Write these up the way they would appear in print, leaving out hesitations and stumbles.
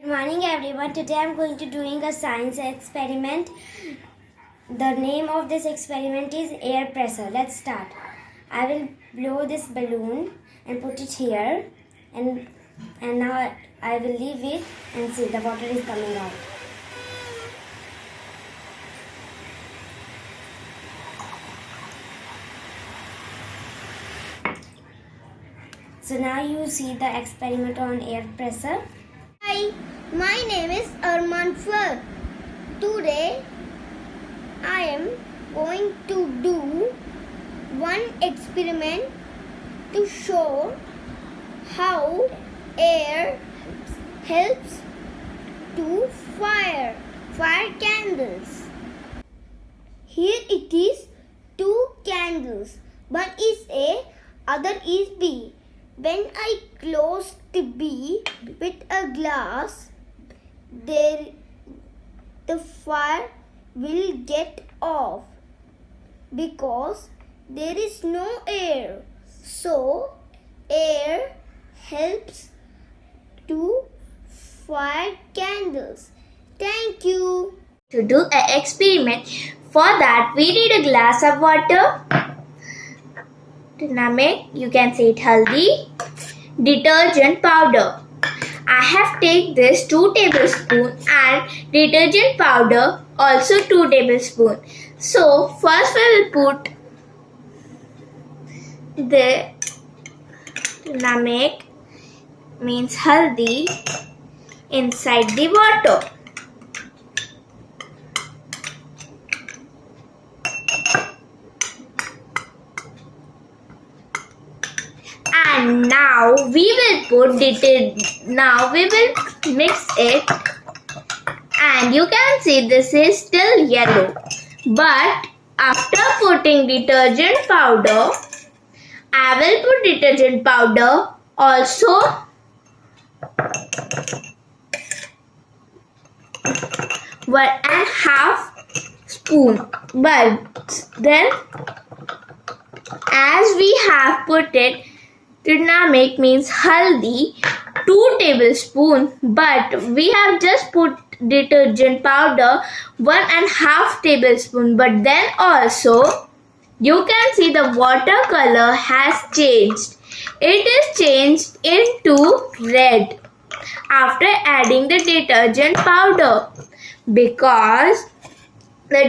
Good morning everyone. Today I am going to doing a science experiment. The name of this experiment is air pressure. Let's start. I will blow this balloon and put it here, and now I will leave it and see the water is coming out. So now you see the experiment on air pressure. Hi, my name is Arman Fleur. Today I am going to do one experiment to show how air helps to fire candles. Here it is two candles. One is A, other is B. When I close the B with a glass, the fire will get off because there is no air. So, air helps to fire candles. Thank you. To do an experiment, for that we need a glass of water, turmeric, you can say it haldi, detergent powder. I have taken this 2 tablespoons and detergent powder also 2 tablespoons. So first we will put the turmeric means haldi inside the water. And now we will mix it, and you can see this is still yellow. But after putting detergent powder, I will put detergent powder also 1.5 spoon. But then as we have put it, turmeric means haldi 2 tablespoons, but we have just put detergent powder 1.5 tablespoon. But then also you can see the water color has changed. It is changed into red after adding the detergent powder, because the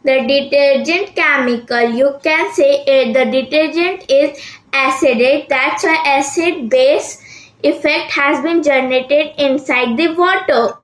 detergent chemical, you can say the detergent is acidic. That's why acid base effect has been generated inside the water.